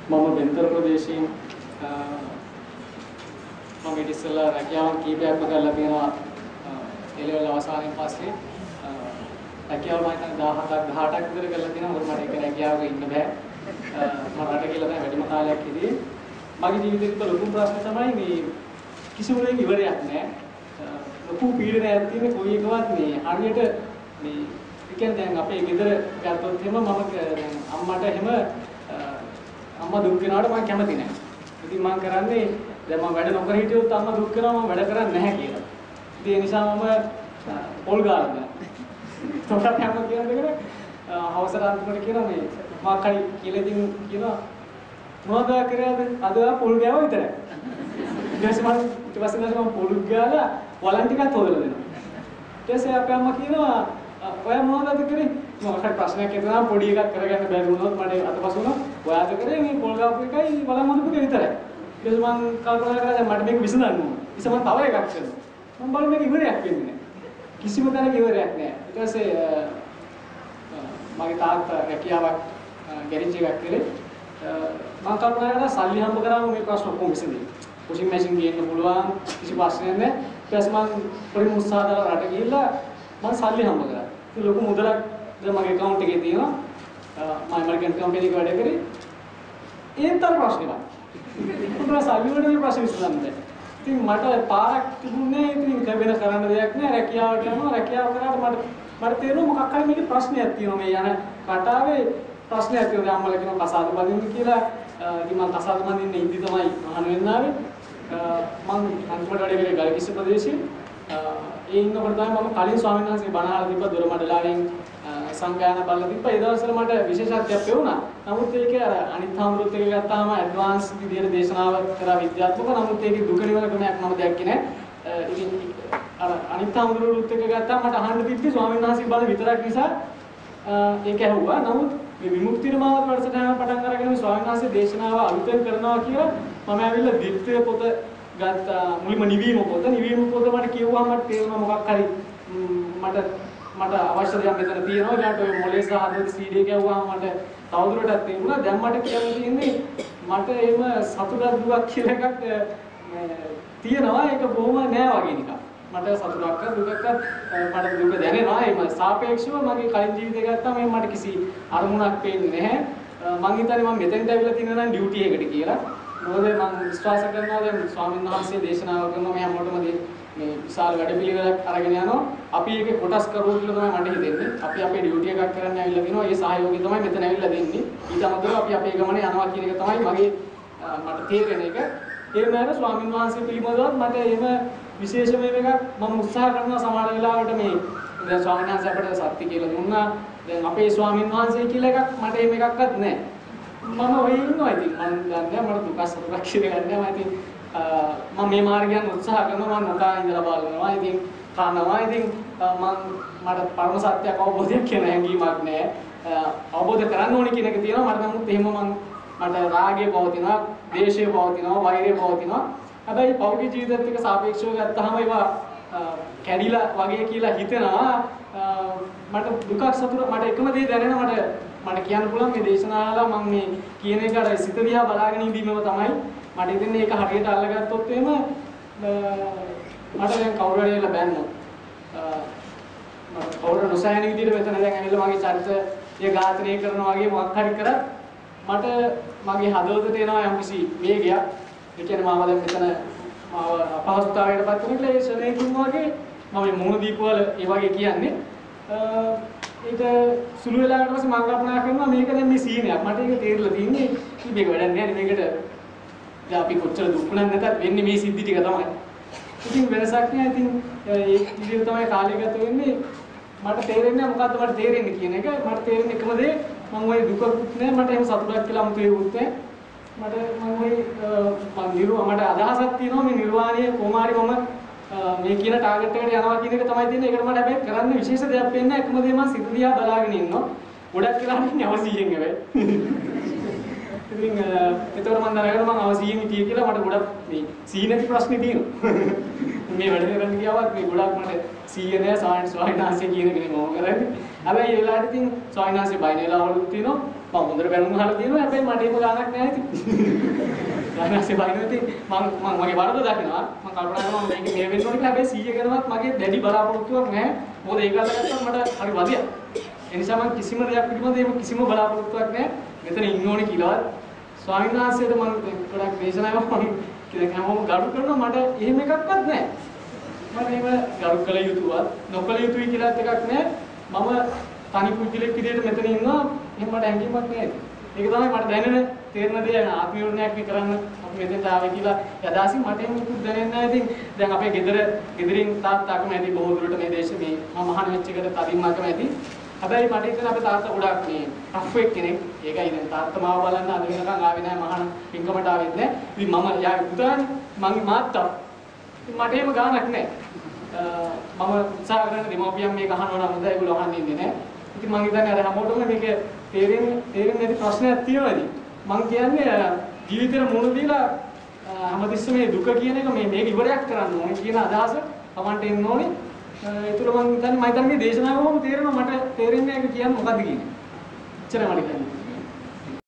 මම බෙන්තර ප්‍රදේශයෙන් මම ඉතිසලා රැකියාවන් කීපයක්ම කරලා තියෙනවා එළවල අවසානයේ පස්සේ රැකියාව මම හිතන්නේ 17ක් 18ක් විතර කරලා තියෙනවා මොකද මට ඒක රැකියාවක ඉන්න බෑ මම රට කියලා තමයි වැඩිම කාලයක් ඉදී මගේ ජීවිතේ තිබ්බ ලොකුම ප්‍රශ්නේ තමයි මේ කිසිම ඉවරයක් නෑ ලොකු පීඩනයක් තියෙන කොයි එකවත් මේ හරියට මේ කියන්නේ දැන් අපේ ගෙදර ගත්තොත් එහෙම මම දැන් අම්මට එහෙම අම්මා දුක් වෙනවට මම කැමති නැහැ. ඉතින් මම කරන්නේ දැන් මම වැඩ නොකර හිටියොත් අම්මා දුක් වෙනවා මම වැඩ කරන්නේ නැහැ කියලා. ඉතින් ඒ නිසා මම පොල් ගාලා තොටක් හැම කියන්නේ අවසරාන්තකට කියනවා මේ මම කයි කියලා ඉතින් කියනවා මොනවද කරේද අද පොල් ගෑවා විතරයි. ඊට පස්සේ මම පොල් ගාලා වලන් ටිකක් හොදලා දෙනවා. ඊට පස්සේ අපේ අම්මා කියනවා ඔයා මොනවද කරේ? මොකක්ද ප්‍රශ්නයක් හිතනවා පොඩි එකක් කරගන්න බැරි වුණොත් මට අතපසු වුණා. ඔයාද කරේ මේ පොල් ගාපු එකයි වලන් හොදපු එක විතරයි. ඊට පස්සේ මම කල්පනා කරා දැන් මට මේක විසඳන්න ඕන. ඉතින් මම තව එකක් කරනවා. මම බලමු මේක ඉවරයක් වෙන්නේ නැහැ. කිසිම තැනක ඉවරයක් නැහැ. ඊට පස්සේ මගේ තාත්තා රැකියාවක් ගෑරේජ් එකක් කරේ. මම කල්පනා කරා සල්ලි හම්බ කරාම මේ ප්‍රශ්න ඔක්කොම විසඳෙයි. වොෂින් මැෂින් ගේන්න පුළුවන් කිසි ප්‍රශ්නයක් නැහැ. ඊට පස්සේ මම පොඩි උත්සාහ දාලා රට ගිහිල්ලා මම සල්ලි හම්බ කරා. ඒ ලොකු මුදලක් දැන් මගේ account එකේ තියෙනවා. මම ඇමරිකන් කම්පැනි එකක වැඩ කරේ. ඒතර ප්‍රශ්නේ නැහැ. උන්ට සල්ලි වලට මේ ප්‍රශ්න විසඳන්නේ. ඉතින් මට පාරක් තිබුණේ ඉතින් වෙන කරන්න දෙයක් නැහැ. රැකියාවට යනවා. රැකියාව කරාට මට තේරෙනවා මොකක් හරි මේකේ ප්‍රශ්නයක් තියෙනවා. මේ යන රටාවේ ප්‍රශ්නයක් තියෙනවා. අම්මලා කියනවා කසාද බඳින්න කියලා. ඉතින් මම කසාද බඳින්න ඉඳි තමයි අහන වෙන්න ආවේ. මම අන්තිමට වැඩ කරේ ගල්කිස්ස ප්‍රදේශයේ. ඒ ඉන්නකොට තමයි මම කලින් ස්වාමීන් වහන්සේ බණ අහලා තිබ්බ දොරමඩලාගෙන් සංගායන බලලා තිබ්බා. ඒ දවස්වල මට විශේෂත්වයක් ලැබුණා. නමුත් ඒකේ අර අනිත් හාමුදුරුවොත් එක ගත්තාම ඇඩ්වාන්ස් විදියට දේශනාව කරා විද්‍යාත්මක. නමුත් ඒකේ දුක නිවන ක්‍රමයක් මම දැක්කේ නැහැ. ඉතින් අර අනිත් හාමුදුරුවොත් එක ගත්තාම මට අහන්න තිබ්බේ ස්වාමීන් වහන්සේ බණ විතරක් නිසා ඒක ඇහුවා. නමුත් මේ විමුක්ති මාර්ග වැඩසටහන පටන් අරගෙන මේ ස්වාමීන් වහන්සේ දේශනාව අලුතෙන් කරනවා කියලා මම ඇවිල්ලා දිත්‍ය පොත ගත්තා. මුලින්ම නිවීම පොත මට කියුවාම මට තේරුණා මොකක් හරි මට අවශ්‍ය දෙයක් මෙතන තියෙනවා. ඊට ඔය මොලේ සහ හදවත CD කියවුවාම මට තවදුරටත් තේරුණා. දැන් මට කියන්න තියෙන්නේ මට එහෙම සතුටක් දුක් කියලා එකක් තියෙනවා. ඒක බොහොම නෑ වගේ නිකන්. මට සතුටක් දුකක් මට දුක දැනෙනවා. ඒම සාපේක්ෂව මගේ කලින් ජීවිතය ගත්තාම මට කිසි අරමුණක් පේන්නේ නැහැ. මං හිතන්නේ මම මෙතෙන්ට ඇවිල්ලා තියෙනවා නම් ඩියුටි එකකට කියලා. මොකද මම විශ්වාස කරනවා දැන් ස්වාමීන් වහන්සේ දේශනාව කරනවා මේ හැමෝටම මේ විශාල වැඩපිළිවෙලක් අරගෙන යනවා. අපි ඒකේ කොටස් කරුවෝ කියලා තමයි මට හිතෙන්නේ. අපි අපේ ඩියුටි එකක් කරන්න ඇවිල්ලා දිනවා. ඒ සහයෝගය තමයි මෙතන ඇවිල්ලා දෙන්නේ. ඊට අමතරව අපි අපේ ගමනේ යනවා කියන එක තමයි මට තේරෙන එක. ඒ වගේම ස්වාමීන් වහන්සේ පිළිබඳවත් මට එහෙම විශේෂම එකක් මම උත්සාහ කරනවා සමහර වෙලාවට මේ දැන් ස්වාමීන් වහන්සේ අපිට සත්‍ය කියලා දුන්නා. දැන් අපේ ස්වාමීන් වහන්සේ කියලා එකක් මට එහෙම එකක්වත් නැහැ. මම ඔය ඉන්නවා ඉතින් මම දන්නේ මට දුක සතුටක් කියලා ගන්න මම ඉතින් මම මේ මාර්ගයන් උත්සාහ කරනවා මම නොකා ඉඳලා බලනවා ඉතින් කනවා ඉතින් මට පරම සත්‍යයක් අවබෝධයක් කියන හැඟීමක් නැහැ අවබෝධ කරගන්න ඕනේ කියන එක තියෙනවා මට නමුත් එහෙම මට රාගය පවතිනවා ද්වේෂය පවතිනවා වෛරය පවතිනවා හැබැයි පෞද්ගලික ජීවිතයත් එක්ක සාපේක්ෂව ගත්තාම ඒවා කැඩිලා වගේ කියලා හිතෙනවා මට දුකක් සතුට මට එකම දේ දැනෙනවා මට කියන්න පුළුවන් මේ දේශනාවල මම මේ කියන එක අර සිත දිහා බලාගෙන ඉඳීමම තමයි මට හිතෙන්නේ ඒක හරියට අල්ලගත්තොත් එහෙම මට දැන් කවුරු හරි එලා බෑන්නොත් මම කවුරු නොසෑහෙන විදිහට මෙතන දැන් ඇවිල්ලා මගේ චරිතය ඝාතනය කරනවා වගේ මොකක් හරි කරත් මට මගේ හදවතට එනවා යම්කිසි වේගයක් ඒ කියන්නේ මම දැන් මෙතන මාව අපහසුතාවයකටපත් වෙනකල ඒ ශරණේකින් වගේ මම මොන දීපවල ඒ වගේ කියන්නේ ඒක සුළු වෙලාවකට පස්සේ මම කල්පනා කරනවා මේක දැන් මේ සීනයක් මට ඒක තේරෙලා තියෙන්නේ මේක වැඩක් නෑ මේකට දැන් අපි කොච්චර දුක් වුණත් නැතත් වෙන්නේ මේ සිද්ධි ටික තමයි ඉතින් වෙනසක් නෑ ඉතින් ඒ විදිහට තමයි කාලය ගත වෙන්නේ මට තේරෙන්නේ මොකද්ද මට තේරෙන්නේ කියන එක මට තේරෙන්නේ එකම දේ මම ওই දුකකුත් නෑ මට එහෙම සතුටක් කියලා 아무තු ඒකුත් නෑ මට මට අදහසක් තියෙනවා මේ නිර්වාණය කොමාරි මම මේ කියන ටාගට් එකට යනවා කියන එක තමයි තියෙන්නේ. ඒකට මට හැබැයි කරන්න විශේෂ දෙයක් වෙන්නේ නැහැ. එකම දේ මම සිත දිහා බලාගෙන ඉන්නවා. ගොඩක් වෙලා ඉන්නේ අවසියෙන් හැබැයි. ඉතින් ඒතකොට මම දැනගන්න මම අවසියෙන් හිටියේ කියලා මට ගොඩක් මේ සී නැති ප්‍රශ්නේ තියෙනවා. මේ වැඩ කරන්න ගියාවත් මේ ගොඩක් මට සීය නෑ සායන්ස් වයින්හන්සේ කියන එක නේ මම කරන්නේ. හැබැයි ඒ වෙලාවට ඉතින් සායන්හන්සේ බයිනේලාවලුත් තියෙනවා. හොඳට බැලුම් අහලා තියෙනවා හැබැයි මට ඒක ගානක් නැහැ ඉතින්. ඊළඟට බයිනෝ ඉතින් මම මගේ වරද දකිනවා. මම කල්පනා කරනවා මේක මේ වෙන්න ඕනේ කියලා. හැබැයි 100 කරනවත් මගේ දැඩි බලාපොරොත්තුවක් නැහැ. මොකද ඒක අල්ලගත්තම මට හරි වදියක්. ඒ නිසා මම කිසිම දෙයක් පිළිබඳව එහෙම කිසිම බලාපොරොත්තුවක් නැහැ. මෙතන ඉන්න ඕනේ කියලාවත් ස්වාමීන් වහන්සේට මම ගොඩක් දේශනාවක් මම කියන හැමෝම ගරු කරනවා මට එහෙම එකක්වත් නැහැ. මම එහෙම ගරු කළ යුතුවත් නොකළ යුතුයි කියලාත් එකක් නැහැ. මම තනි පුද්ගලෙක් විදිහට මෙතන ඉන්නවා එහෙම මට හැඟීමක් නැහැ. ඒක තමයි මට දැනෙන තේරෙන දේ ආත්මීයෝණයක් මේ කරන්න අපි මෙතෙන්ට ආවේ කියලා යදාසින් මට එහෙම මුකුත් දැනෙන්නේ නැහැ. ඉතින් දැන් අපේ ගෙදරින් තාත්තාකම ඇති බොහෝ දුරට මේ දේශේ මේ මම මහාන වෙච්ච එකට තදින්මකම ඇති. හැබැයි මට හිතෙන අපේ තාත්තා ගොඩක් මේ රෆ් එක් කෙනෙක්. ඒකයි දැන් තාත්තා මාව බලන්න අද වෙනකන් ආවේ නැහැ මහාන පින්කමට ආවෙත් නැහැ. ඉතින් මම යාගේ පුතානේ මගේ මාත්තා. ඉතින් මට එහෙම ගානක් නැහැ. මම උත්සාහ කරන දෙමෝපියන් මේක අහනවා නම් හොඳයි ඒගොල්ලෝ අහන්නේ නැහැ. ඉතින් මම හිතන්නේ අර හැමෝටම මේක තේරෙන්නේ නැති ප්‍රශ්නයක් තියෙනවා ඉතින්. මම කියන්නේ ජීවිතේට මුණ දීලා හැමතිස්සෙම මේ දුක කියන එක මේක ඉවරයක් කරන්න ඕනේ කියන අදහස Tamanට එන්න ඕනේ. ඒතුළ මම හිතන්නේ මේ දේශනාවම තේරෙනවා මට තේරෙන්නේ නැහැ කියන්නේ මොකද්ද කියන්නේ. එච්චරයි මට කියන්නේ.